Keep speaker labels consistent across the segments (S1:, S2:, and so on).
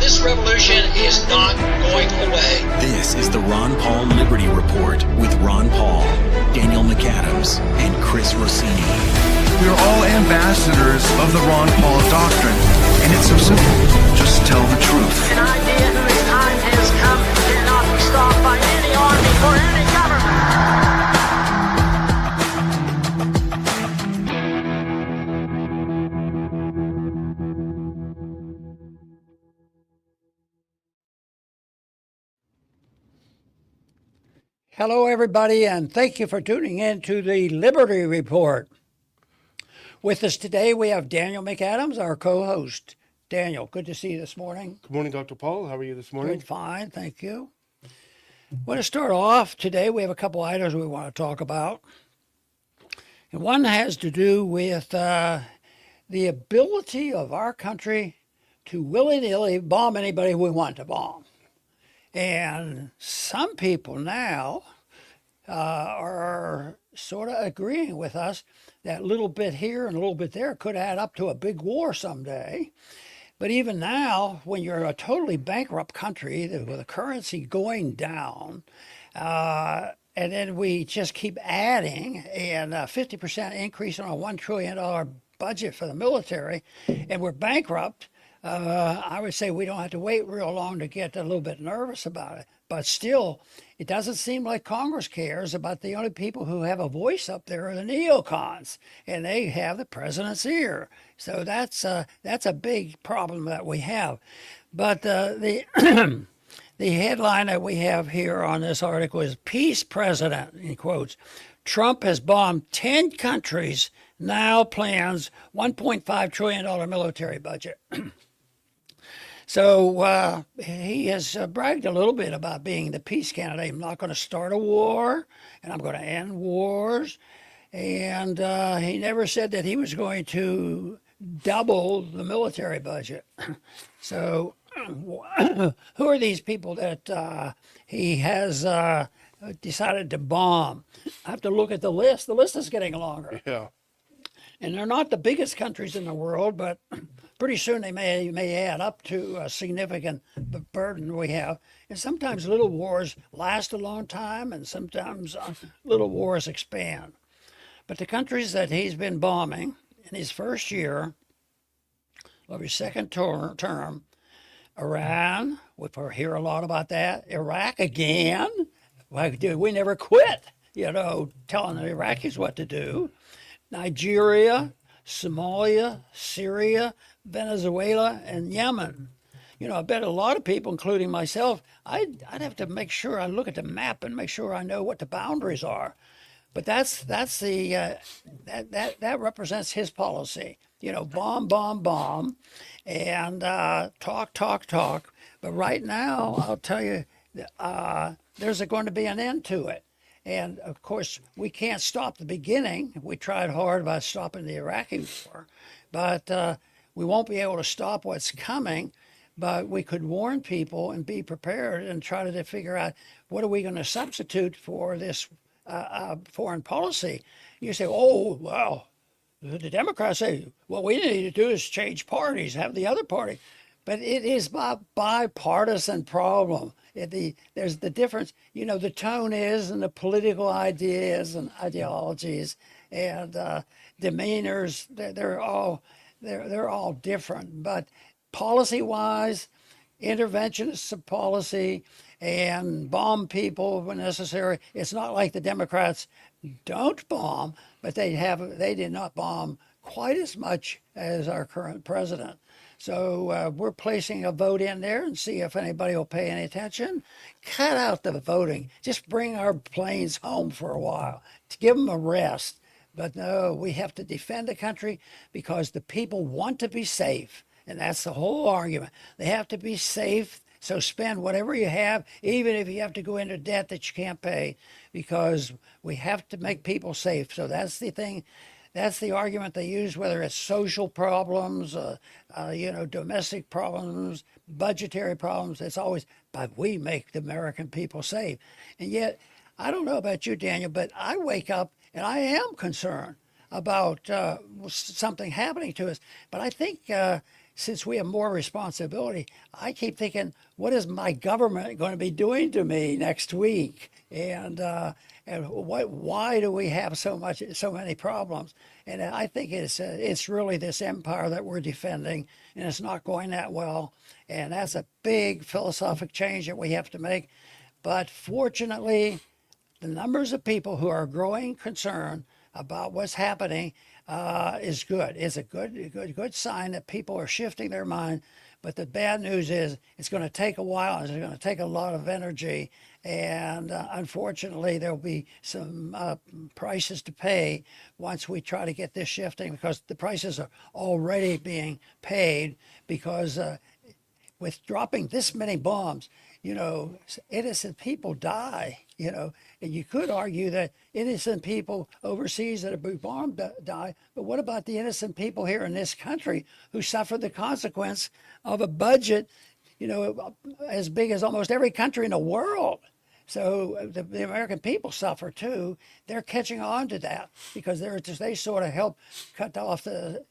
S1: This revolution is not going away.
S2: This is the Ron Paul Liberty Report with Ron Paul, Daniel McAdams, and Chris Rossini.
S3: We are all ambassadors of the Ron Paul doctrine, and it's so simple. Just tell the truth.
S4: An idea whose time has come cannot be stopped by any army or any government.
S5: Hello, everybody, and thank you for tuning in to the Liberty Report. With us today, we have Daniel McAdams, our co-host. Daniel, good to see you this morning.
S6: Good morning, Dr. Paul. How are you this morning?
S5: Good, fine, thank you. I want to start off today. We have a couple items we want to talk about. And one has to do with the ability of our country to willy-nilly bomb anybody we want to bomb. And some people now are sort of agreeing with us that little bit here and a little bit there could add up to a big war someday. But even now, when you're a totally bankrupt country with a currency going down, and then we just keep adding, and a 50% increase on a $1 trillion budget for the military, and we're bankrupt, I would say we don't have to wait real long to get a little bit nervous about it. But still, it doesn't seem like Congress cares about the only people who have a voice up there are the neocons, and they have the president's ear. So that's a big problem that we have. But the the headline that we have here on this article is "Peace President," in quotes. Trump has bombed 10 countries, now plans $1.5 trillion military budget. So he has bragged a little bit about being the peace candidate. I'm not going to start a war, and I'm going to end wars. And he never said that he was going to double the military budget. So who are these people that he has decided to bomb? I have to look at the list. The list is getting longer.
S6: Yeah.
S5: And they're not the biggest countries in the world, but pretty soon they may add up to a significant burden we have. And sometimes little wars last a long time, and sometimes little wars expand. But the countries that he's been bombing in his first year of his second term, Iran, we hear a lot about that. Iraq again. We never quit, telling the Iraqis what to do. Nigeria, Somalia, Syria, Venezuela, and Yemen. I bet a lot of people, including myself, I'd have to make sure I look at the map and make sure I know what the boundaries are. But that's the that represents his policy. Bomb, bomb, bomb, and talk. But right now, I'll tell you, there's going to be an end to it. And of course, we can't stop the beginning. We tried hard about stopping the Iraqi war, but we won't be able to stop what's coming. But we could warn people and be prepared and try to figure out what are we going to substitute for this foreign policy. You say, oh, well, the Democrats say, what we need to do is change parties, have the other party. But it is a bipartisan problem. There's the difference, the tone is, and the political ideas and ideologies and demeanors, they're all different. But policy-wise, interventionist policy and bomb people when necessary. It's not like the Democrats don't bomb, but they did not bomb quite as much as our current president. So we're placing a vote in there and see if anybody will pay any attention. Cut out the voting. Just bring our planes home for a while to give them a rest. But no, we have to defend the country because the people want to be safe. And that's the whole argument. They have to be safe. So spend whatever you have, even if you have to go into debt that you can't pay, because we have to make people safe. So that's the thing. That's the argument they use, whether it's social problems, domestic problems, budgetary problems. It's always, but we make the American people safe. And yet, I don't know about you, Daniel, but I wake up and I am concerned about something happening to us. But I think since we have more responsibility, I keep thinking, what is my government going to be doing to me next week? And why do we have so many problems? And I think it's really this empire that we're defending, and it's not going that well. And that's a big philosophic change that we have to make. But fortunately, the numbers of people who are growing concern about what's happening is good. It's a good sign that people are shifting their mind. But the bad news is it's going to take a while, and it's going to take a lot of energy. And unfortunately, there'll be some prices to pay once we try to get this shifting, because the prices are already being paid because with dropping this many bombs, innocent people die, and you could argue that innocent people overseas that have been bombed die, but what about the innocent people here in this country who suffer the consequence of a budget, as big as almost every country in the world? So the American people suffer too. They're catching on to that because they sort of help cut off the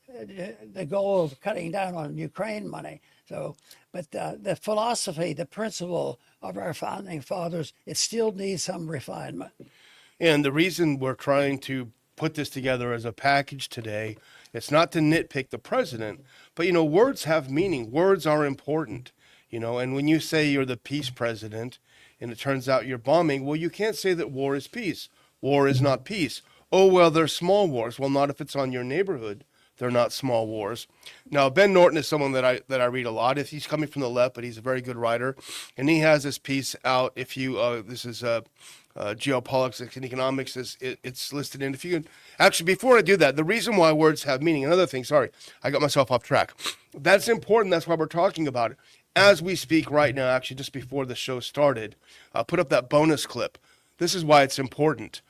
S5: goal of cutting down on Ukraine money. So, but the philosophy, the principle of our founding fathers, it still needs some refinement.
S6: And the reason we're trying to put this together as a package today, it's not to nitpick the president, but words have meaning. Words are important, and when you say you're the peace president and it turns out you're bombing, well, you can't say that war is peace. War is not peace. Oh, well, they're small wars. Well, not if it's on your neighborhood. They're not small wars. Now, Ben Norton is someone that I read a lot. If he's coming from the left, but he's a very good writer, and he has this piece out. If you this is geopolitics and economics. It's listed in. If you can actually, before I do that, the reason why words have meaning. Another thing. Sorry, I got myself off track. That's important. That's why we're talking about it as we speak right now. Actually, just before the show started, put up that bonus clip. This is why it's important.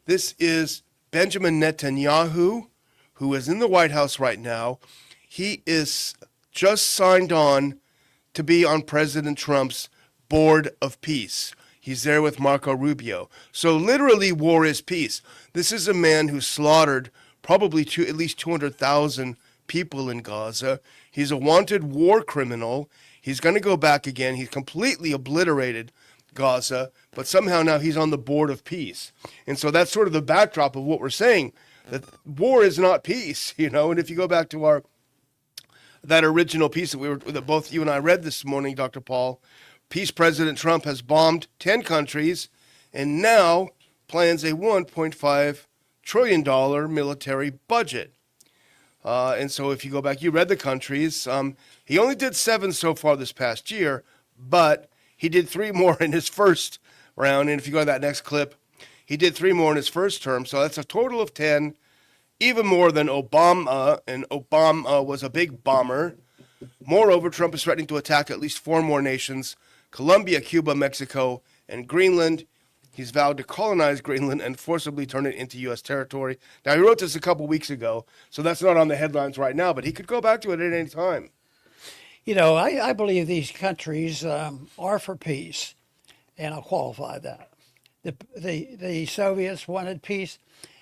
S6: This is Benjamin Netanyahu, who is in the White House right now. He is just signed on to be on President Trump's Board of Peace. He's there with Marco Rubio. So literally, war is peace. This is a man who slaughtered probably at least 200,000 people in Gaza. He's a wanted war criminal. He's going to go back again. He's completely obliterated Gaza, but somehow now he's on the Board of Peace. And so that's sort of the backdrop of what we're saying, that war is not peace, And if you go back to that original piece that both you and I read this morning, Dr. Paul, Peace President Trump has bombed 10 countries and now plans a $1.5 trillion military budget. And so if you go back, you read the countries. He only did 7 so far this past year, but he did 3 more in his first round. And if you go to that next clip, he did 3 more in his first term. So that's a total of 10, even more than Obama. And Obama was a big bomber. Moreover, Trump is threatening to attack at least 4 more nations: Colombia, Cuba, Mexico, and Greenland. He's vowed to colonize Greenland and forcibly turn it into U.S. territory. Now, he wrote this a couple weeks ago, so that's not on the headlines right now, but he could go back to it at any time.
S5: I believe these countries are for peace, and I'll qualify that. The Soviets wanted peace.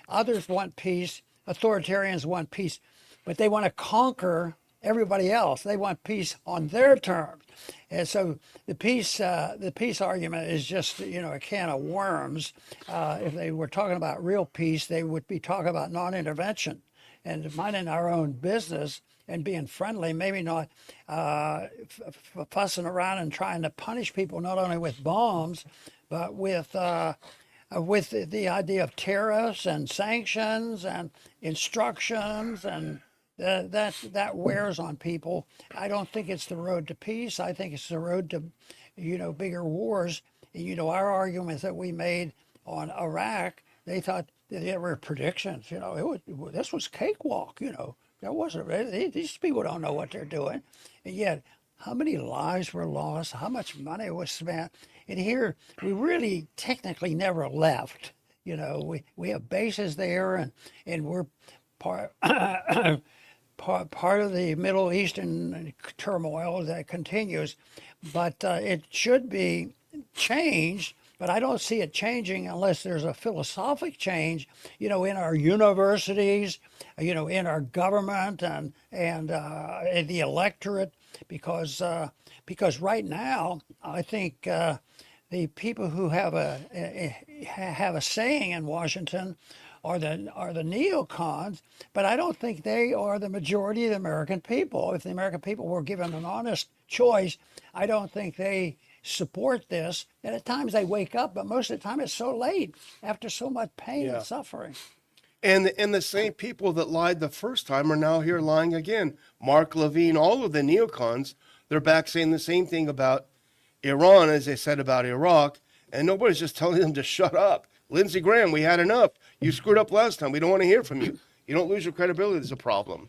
S5: Others want peace. Authoritarians want peace, but they want to conquer everybody else. They want peace on their terms. And so the peace argument is just, a can of worms. If they were talking about real peace, they would be talking about non-intervention and minding our own business and being friendly, maybe not fussing around and trying to punish people not only with bombs, but with the idea of tariffs and sanctions and instructions, and that wears on people. I don't think it's the road to peace. I think it's the road to, bigger wars. Our arguments that we made on Iraq, they thought that there were predictions. This was cakewalk. That wasn't. These people don't know what they're doing, and yet how many lives were lost? How much money was spent? And here we really technically never left. We have bases there, and we're part of the Middle Eastern turmoil that continues, but it should be changed but I don't see it changing unless there's a philosophic change, in our universities, in our government and in the electorate, because right now I think the people who have a saying in Washington are the neocons, but I don't think they are the majority of the American people. If the American people were given an honest choice, I don't think they support this. And at times they wake up, but most of the time it's so late after so much pain and suffering.
S6: And the same people that lied the first time are now here lying again. Mark Levine, all of the neocons, they're back saying the same thing about Iran as they said about Iraq, and nobody's just telling them to shut up. Lindsey Graham, we had enough. You screwed up last time. We don't want to hear from you. You don't lose your credibility. There's a problem.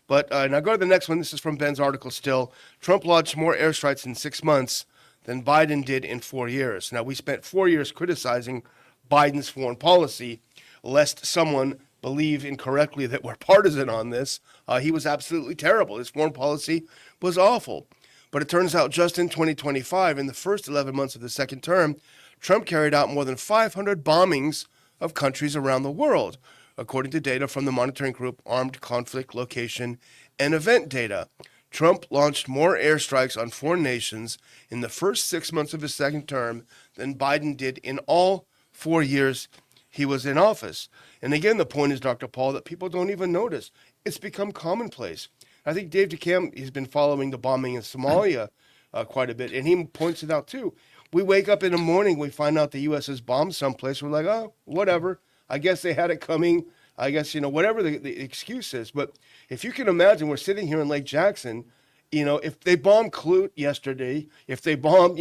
S6: But now go to the next one. This is from Ben's article still. Trump launched more airstrikes in 6 months than Biden did in 4 years. Now, we spent 4 years criticizing Biden's foreign policy, lest someone believe incorrectly that we're partisan on this. He was absolutely terrible. His foreign policy was awful. But it turns out just in 2025, in the first 11 months of the second term, Trump carried out more than 500 bombings of countries around the world, according to data from the monitoring group Armed Conflict Location and Event Data. Trump launched more airstrikes on foreign nations in the first 6 months of his second term than Biden did in all 4 years he was in office. And again, the point is, Dr. Paul, that people don't even notice. It's become commonplace. I think Dave DeCamp, he's been following the bombing in Somalia quite a bit, and he points it out too. We wake up in the morning, we find out the U.S. has bombed someplace. We're like, oh, whatever. I guess they had it coming. I guess, whatever the excuse is. But if you can imagine, we're sitting here in Lake Jackson, if they bombed Clute yesterday, if they bombed,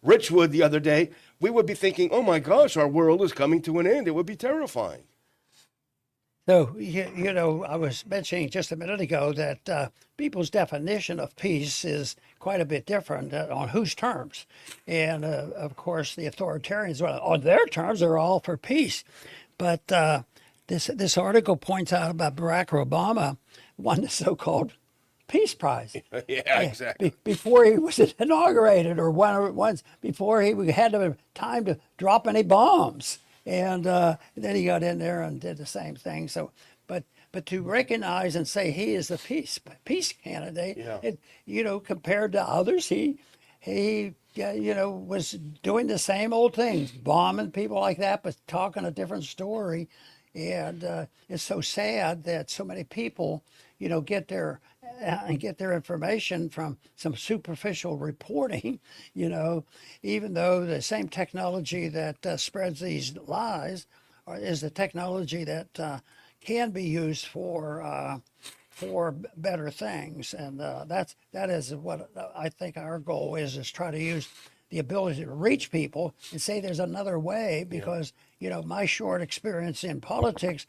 S6: Richwood the other day, we would be thinking, oh my gosh, our world is coming to an end. It would be terrifying.
S5: So, I was mentioning just a minute ago that people's definition of peace is quite a bit different on whose terms. And, of course, the authoritarians, on their terms, they're all for peace. But this article points out about Barack Obama won the so-called Peace Prize.
S6: Yeah, exactly.
S5: Before he was inaugurated, or once before he had time to drop any bombs. And then he got in there and did the same thing. So, but to recognize and say he is the peace candidate, compared to others, he was doing the same old things, bombing people like that, but talking a different story. And it's so sad that so many people, get their information from some superficial reporting, even though the same technology that spreads these lies is the technology that can be used for better things. And that is what I think our goal is try to use the ability to reach people and say there's another way, because my short experience in politics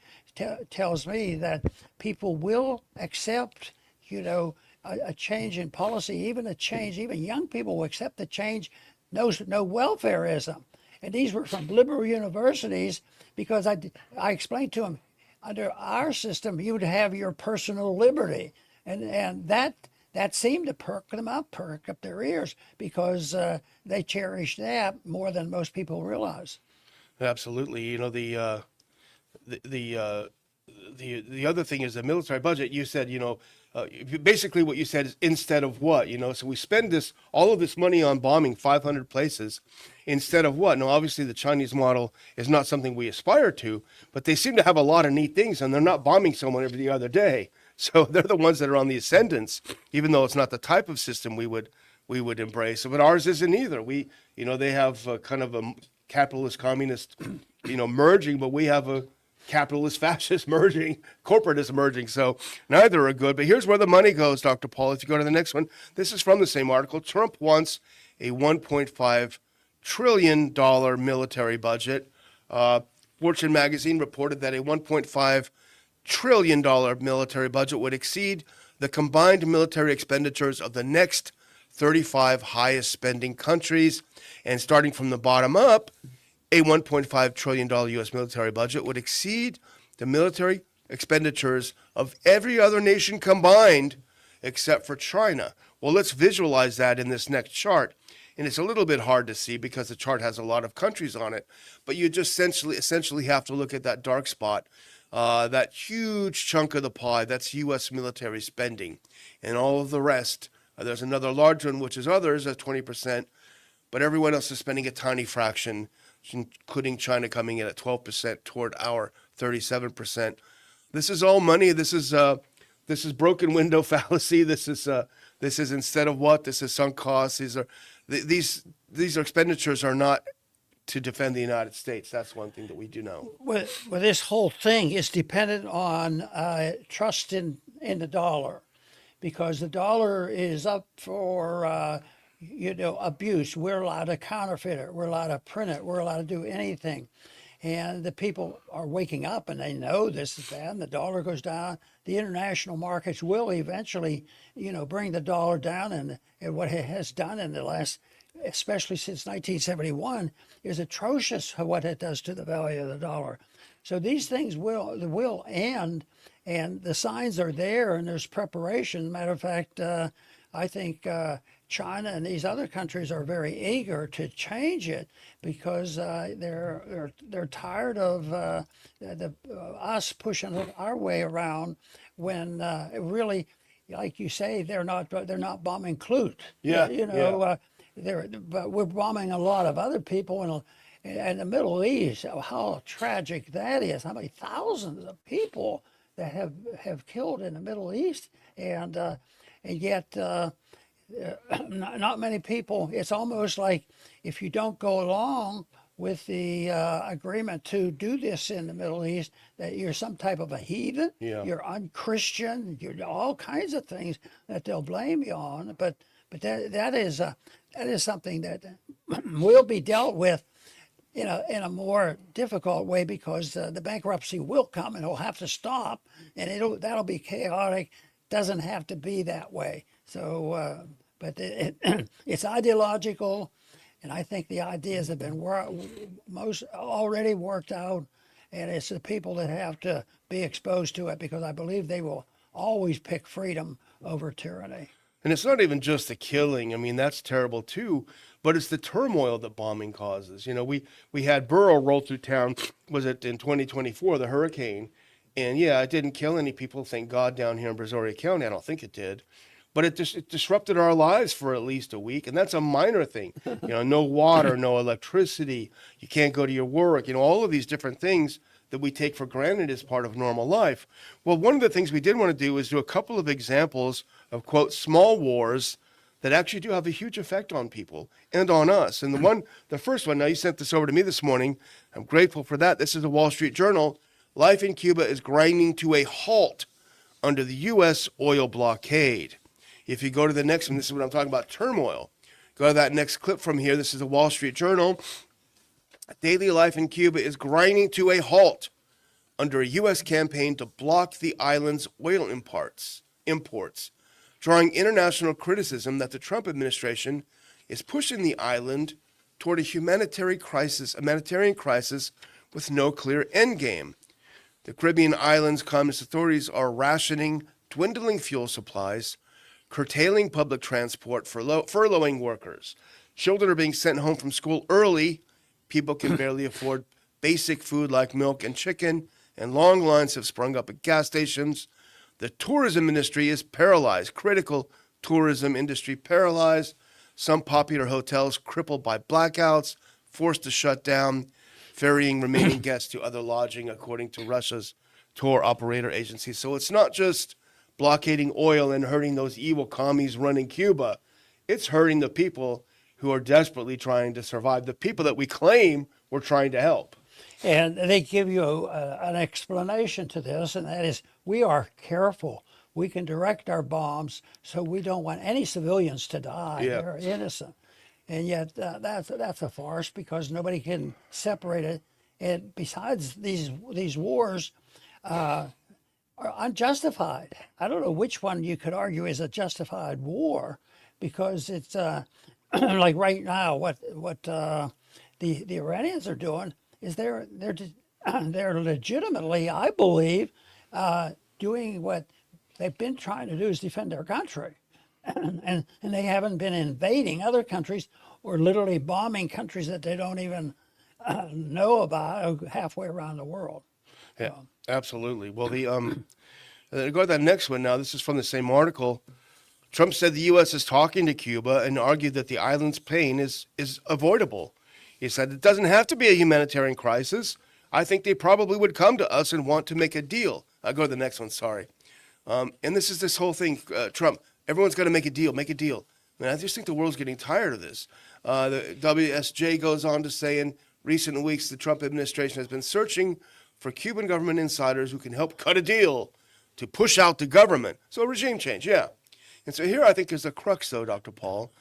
S5: tells me that people will accept a change in policy, even young people will accept the change. No welfareism. And these were from liberal universities, because I explained to them, under our system you would have your personal liberty, and that seemed to perk up their ears, because they cherish that more than most people realize. Absolutely.
S6: The other thing is the military budget. You said, basically what you said is instead of what, so we spend all of this money on bombing 500 places instead of what? Now, obviously the Chinese model is not something we aspire to, but they seem to have a lot of neat things, and they're not bombing someone every other day. So they're the ones that are on the ascendance, even though it's not the type of system we would embrace. But ours isn't either. They have kind of a capitalist communist, merging, but we have a capitalist fascist merging, corporatist merging. So neither are good. But here's where the money goes, Dr. Paul. If you go to the next one, this is from the same article. Trump wants a $1.5 trillion military budget. Fortune magazine reported that a $1.5 trillion military budget would exceed the combined military expenditures of the next 35 highest spending countries. And starting from the bottom up, a $1.5 trillion U.S. military budget would exceed the military expenditures of every other nation combined except for China. Well, let's visualize that in this next chart. and it's a little bit hard to see because the chart has a lot of countries on it, but you just essentially have to look at that dark spot, that huge chunk of the pie, that's U.S. military spending, and all of the rest. There's another large one, which is others at 20%, but everyone else is spending a tiny fraction, including China coming in at 12% toward our 37%. This is all money. This is broken window fallacy. This is instead of what. This is sunk costs. These expenditures are not to defend the United States. That's one thing that we do know.
S5: Well, this whole thing is dependent on trust in the dollar, because the dollar is up for abuse. We're allowed to counterfeit it. We're allowed to print it. We're allowed to do anything. And the people are waking up and they know this is bad. And the dollar goes down. The international markets will eventually, bring the dollar down. And what it has done in the last, especially since 1971, is atrocious what it does to the value of the dollar. So these things will end, and the signs are there, and there's preparation. Matter of fact, I think China and these other countries are very eager to change it because they're tired of us pushing our way around when really, like you say, they're not bombing Clute.
S6: Yeah.
S5: But we're bombing a lot of other people in the Middle East. How tragic that is! How many thousands of people that have killed in the Middle East, and yet. Not many people. It's almost like if you don't go along with the agreement to do this in the Middle East, that you're some type of a heathen, you're unchristian, you're all kinds of things that they'll blame you on. But that is something that will be dealt with in a more difficult way, because the bankruptcy will come and it'll have to stop, and that'll be chaotic. Doesn't have to be that way. So, but it's ideological, and I think the ideas have been already worked out, and it's the people that have to be exposed to it, because I believe they will always pick freedom over tyranny.
S6: And it's not even just the killing. I mean, that's terrible too, but it's the turmoil that bombing causes. We had Burrow roll through town, was it in 2024, the hurricane, and it didn't kill any people, thank God, down here in Brazoria County. I don't think it did. But it disrupted our lives for at least a week, and that's a minor thing. No water, no electricity, you can't go to your work, all of these different things that we take for granted as part of normal life. Well, one of the things we did want to do is do a couple of examples of, quote, small wars that actually do have a huge effect on people and on us. And the first one, now you sent this over to me this morning, I'm grateful for that. This is the Wall Street Journal. Life in Cuba is grinding to a halt under the U.S. oil blockade. If you go to the next one, this is what I'm talking about, turmoil. Go to that next clip from here. This is the Wall Street Journal. Daily life in Cuba is grinding to a halt under a U.S. campaign to block the island's oil imports, drawing international criticism that the Trump administration is pushing the island toward a humanitarian crisis with no clear endgame. The Caribbean islands' communist authorities are rationing dwindling fuel supplies, curtailing public transport, furloughing workers. Children are being sent home from school early. People can barely afford basic food like milk and chicken, and long lines have sprung up at gas stations. The tourism industry is paralyzed. Critical tourism industry paralyzed. Some popular hotels crippled by blackouts, forced to shut down, ferrying remaining guests to other lodging, according to Russia's tour operator agency. So it's not just blockading oil and hurting those evil commies running Cuba. It's hurting the people who are desperately trying to survive, the people that we claim we're trying to help.
S5: And they give you an explanation to this, and that is, we are careful. We can direct our bombs so we don't want any civilians to die.
S6: Yeah.
S5: They're innocent. And yet that's a farce, because nobody can separate it. And besides, these wars are unjustified. I don't know which one you could argue is a justified war, because it's like right now what the Iranians are doing is they're legitimately, I believe, doing what they've been trying to do, is defend their country. And they haven't been invading other countries or literally bombing countries that they don't even know about halfway around the world.
S6: Yeah, absolutely. Well, go to that next one now. This is from the same article. Trump said the U.S. is talking to Cuba and argued that the island's pain is avoidable. He said it doesn't have to be a humanitarian crisis. I think they probably would come to us and want to make a deal. I'll go to the next one, sorry. And this is this whole thing, Trump, everyone's got to make a deal, make a deal. And I just think the world's getting tired of this. The WSJ goes on to say in recent weeks, the Trump administration has been searching for Cuban government insiders who can help cut a deal to push out the government. So regime change, yeah. And so here I think is the crux, though, Dr. Paul.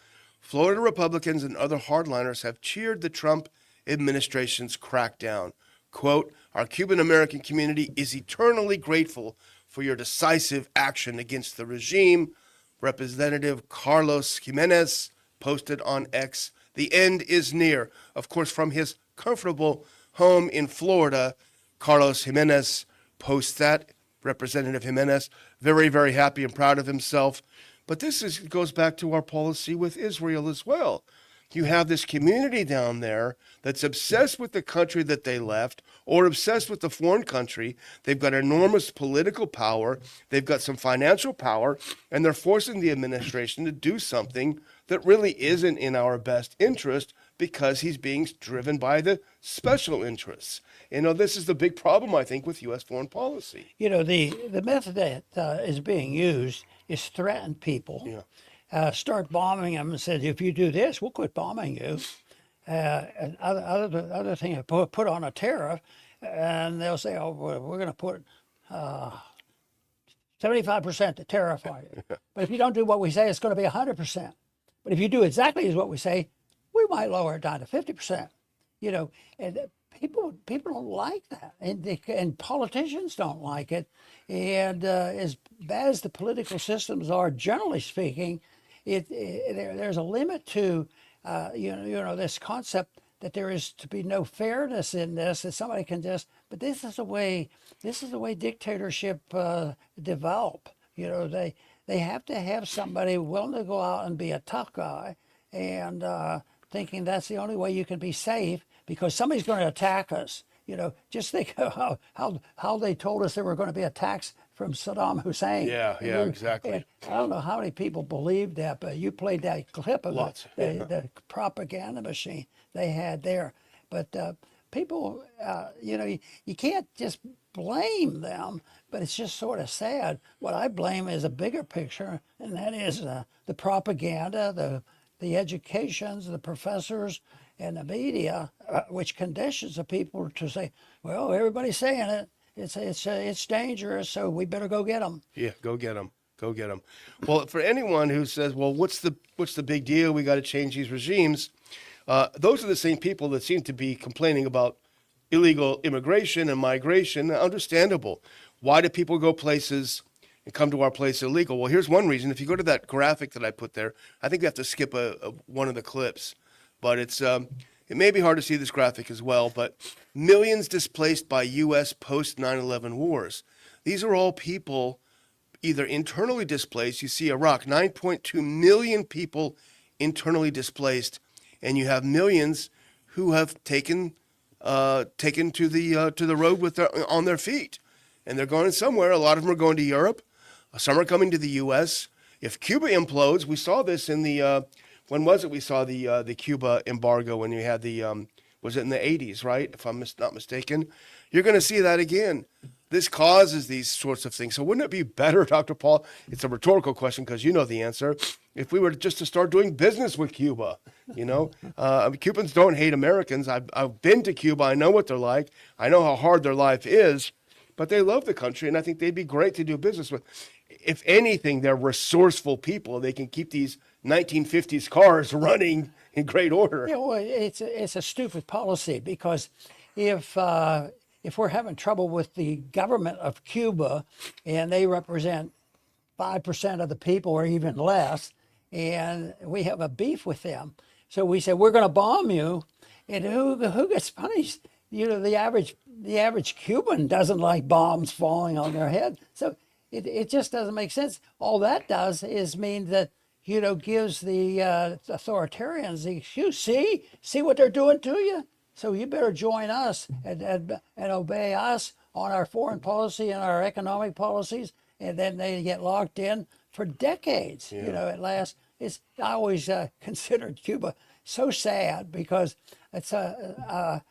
S6: Florida Republicans and other hardliners have cheered the Trump administration's crackdown. Quote, our Cuban American community is eternally grateful for your decisive action against the regime. Representative Carlos Jimenez posted on X, the end is near. Of course, from his comfortable home in Florida, Carlos Jimenez posts that. Representative Jimenez, very, very happy and proud of himself. But this goes back to our policy with Israel as well. You have this community down there that's obsessed with the country that they left or obsessed with the foreign country. They've got enormous political power. They've got some financial power, and they're forcing the administration to do something that really isn't in our best interest because he's being driven by the special interests. This is the big problem, I think, with U.S. foreign policy.
S5: The method that is being used is threaten people.
S6: Yeah.
S5: Start bombing them and said, if you do this, we'll quit bombing you. And other thing, put on a tariff, and they'll say, oh, we're going to put 75% to tariff on you. But if you don't do what we say, it's going to be 100%. But if you do exactly as what we say, we might lower it down to 50%. And people don't like that, and politicians don't like it. And as bad as the political systems are, generally speaking, there's a limit to this concept that there is to be no fairness in this, that somebody can just. But this is the way dictatorship develop. They have to have somebody willing to go out and be a tough guy, and thinking that's the only way you can be safe because somebody's going to attack us. Just think of how they told us there were going to be attacks from Saddam Hussein.
S6: Yeah, exactly.
S5: And I don't know how many people believed that, but you played that clip of the propaganda machine they had there. But people, you can't just blame them, but it's just sort of sad. What I blame is a bigger picture, and that is the propaganda, the educations, the professors, and the media, which conditions the people to say, well, everybody's saying it. It's dangerous, so we better go get them.
S6: Yeah, go get them. Go get them. Well, for anyone who says, well, what's the big deal? We got to change these regimes. Those are the same people that seem to be complaining about illegal immigration and migration. Understandable. Why do people go places and come to our place illegal? Well, here's one reason. If you go to that graphic that I put there, I think we have to skip one of the clips. But it may be hard to see this graphic as well, but millions displaced by U.S. post 9/11 wars. These are all people either internally displaced. You see Iraq, 9.2 million people internally displaced, and you have millions who have taken to the road on their feet, and they're going somewhere. A lot of them are going to Europe. Some are coming to the U.S. If Cuba implodes, we saw this in the when was it? We saw the Cuba embargo when you had was it in the 80s, right? If I'm not mistaken, you're going to see that again. This causes these sorts of things. So wouldn't it be better, Dr. Paul? It's a rhetorical question because you know the answer. If we were just to start doing business with Cuba, Cubans don't hate Americans. I've been to Cuba. I know what they're like. I know how hard their life is, but they love the country, and I think they'd be great to do business with. If anything, they're resourceful people. They can keep these 1950s cars running in great order.
S5: Yeah, well, it's a stupid policy because if we're having trouble with the government of Cuba and they represent 5% of the people or even less, and we have a beef with them, so we say we're going to bomb you, and who gets punished? The average Cuban doesn't like bombs falling on their head, so it just doesn't make sense. All that does is mean that gives the authoritarians the excuse. See what they're doing to you. So you better join us and obey us on our foreign policy and our economic policies, and then they get locked in for decades. At last. I always considered Cuba so sad because it's I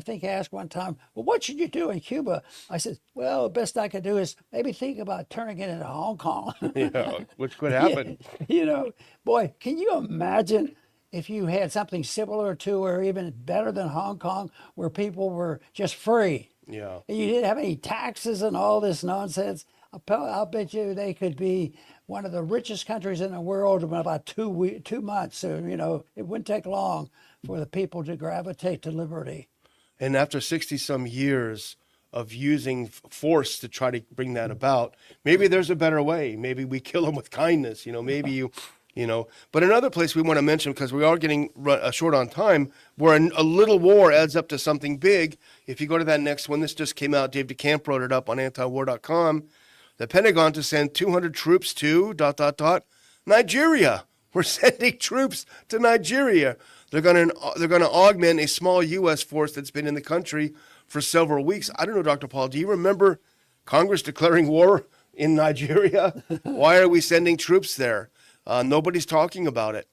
S5: think asked one time, well, what should you do in Cuba? I said, well, the best I could do is maybe think about turning it into Hong Kong.
S6: Yeah, which could happen.
S5: Boy, can you imagine if you had something similar to or even better than Hong Kong where people were just free?
S6: Yeah.
S5: And you didn't have any taxes and all this nonsense. I'll bet you they could be one of the richest countries in the world in about 2 months. So, it wouldn't take long for the people to gravitate to liberty.
S6: And after 60 some years of using force to try to bring that about, maybe there's a better way. Maybe we kill them with kindness. But another place we want to mention, because we are getting short on time, where a little war adds up to something big. If you go to that next one, this just came out. Dave DeCamp wrote it up on antiwar.com. The Pentagon to send 200 troops to ... Nigeria. We're sending troops to Nigeria. They're going to augment a small U.S. force that's been in the country for several weeks. I don't know, Dr. Paul, do you remember Congress declaring war in Nigeria? Why are we sending troops there? Nobody's talking about it.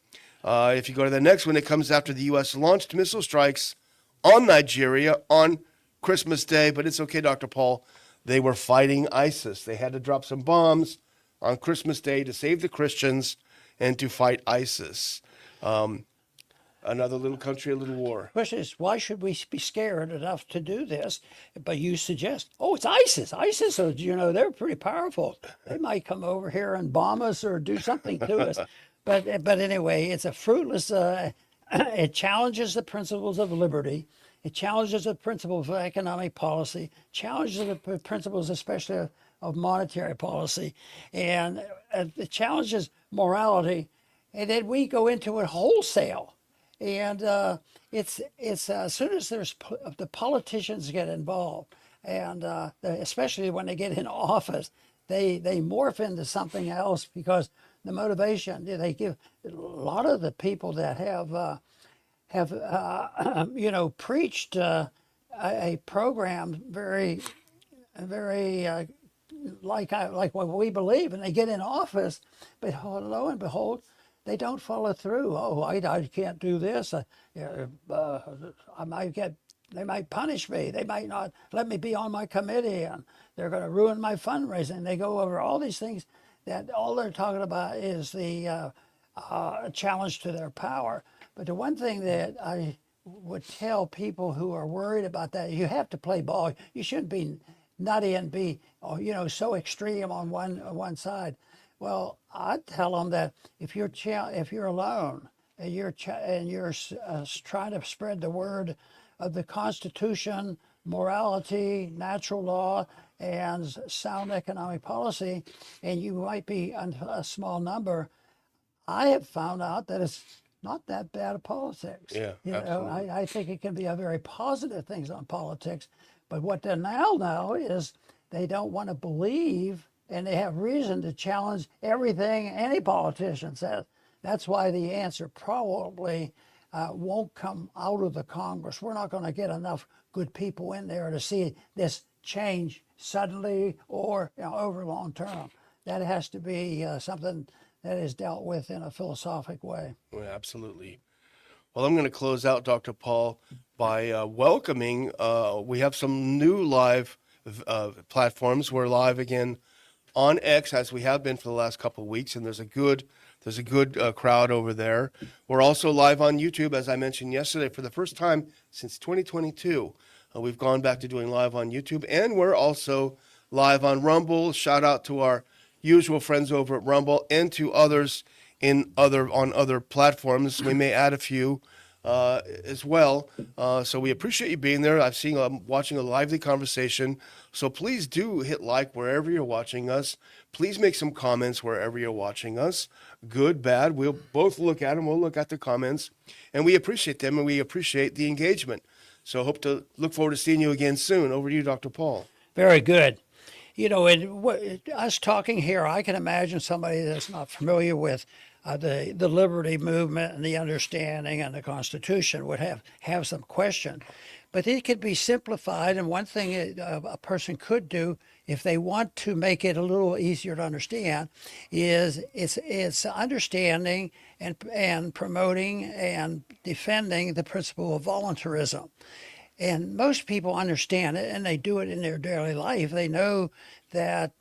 S6: If you go to the next one, it comes after the U.S. launched missile strikes on Nigeria on Christmas Day. But it's okay, Dr. Paul. They were fighting ISIS. They had to drop some bombs on Christmas Day to save the Christians and to fight ISIS. Another little country, a little war.
S5: The question is, why should we be scared enough to do this? But you suggest, it's ISIS. ISIS, they're pretty powerful. They might come over here and bomb us or do something to us. But anyway, it's a fruitless, it challenges the principles of liberty. It challenges the principles of economic policy, challenges the principles especially of monetary policy, and it challenges morality. And then we go into it wholesale. And it's as soon as the politicians get involved, and especially when they get in office, they morph into something else because the motivation they give. A lot of the people that have preached a program very like what we believe, and they get in office, but lo and behold, they don't follow through. I can't do this. I might get. They might punish me. They might not let me be on my committee, and they're going to ruin my fundraising. They go over all these things that all they're talking about is the challenge to their power. But the one thing that I would tell people who are worried about that, you have to play ball. You shouldn't be nutty and be so extreme on one side. Well, I'd tell them that if you're alone and you're trying to spread the word of the Constitution, morality, natural law, and sound economic policy, and you might be a small number, I have found out that it's not that bad of politics.
S6: Yeah, absolutely.
S5: I think it can be a very positive things on politics, but what they now know is they don't want to believe, and they have reason to challenge everything any politician says. That's why the answer probably won't come out of the Congress. We're not going to get enough good people in there to see this change suddenly or over long term. That has to be something that is dealt with in a philosophic way.
S6: Yeah, absolutely. Well, I'm going to close out, Dr. Paul, by welcoming, we have some new live platforms. We're live again on X, as we have been for the last couple of weeks, and there's a good crowd over there. We're also live on YouTube, as I mentioned yesterday, for the first time since 2022. We've gone back to doing live on YouTube, and we're also live on Rumble. Shout out to our usual friends over at Rumble and to others on other platforms. We may add a few as well. So we appreciate you being there. I'm watching a lively conversation. So please do hit like wherever you're watching us. Please make some comments wherever you're watching us. Good, bad. We'll both look at them. We'll look at the comments. And we appreciate them, and we appreciate the engagement. So look forward to seeing you again soon. Over to you, Dr. Paul.
S5: Very good. us talking here, I can imagine somebody that's not familiar with the liberty movement and the understanding and the Constitution would have some question. But it could be simplified, and one thing a person could do if they want to make it a little easier to understand is it's understanding and promoting and defending the principle of voluntarism. And most people understand it, and they do it in their daily life. They know that,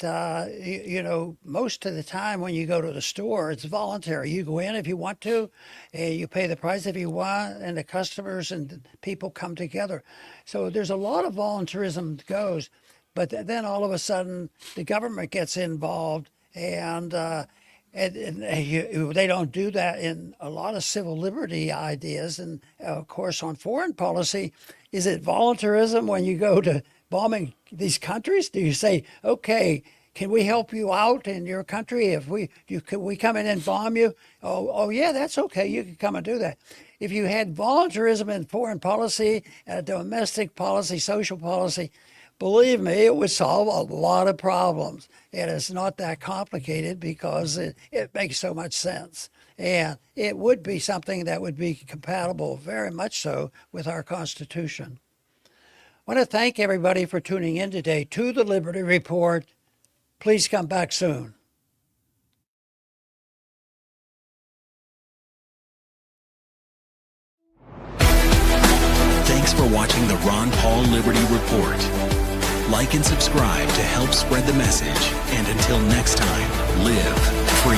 S5: most of the time when you go to the store, it's voluntary. You go in if you want to, and you pay the price if you want, and the customers and the people come together. So there's a lot of voluntarism that goes, but then all of a sudden the government gets involved, and they don't do that in a lot of civil liberty ideas. And of course, on foreign policy, is it voluntarism when you go to bombing these countries? Do you say, okay, can we help you out in your country if can we come in and bomb you? Oh yeah, that's okay. You can come and do that. If you had voluntarism in foreign policy, domestic policy, social policy, believe me, it would solve a lot of problems. And it's not that complicated because it makes so much sense. And it would be something that would be compatible, very much so, with our Constitution. I want to thank everybody for tuning in today to the Liberty Report. Please come back soon.
S2: Thanks for watching the Ron Paul Liberty Report. Like and subscribe to help spread the message. And until next time, live free.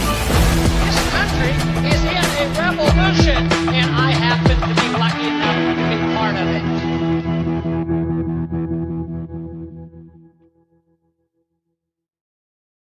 S4: This country is in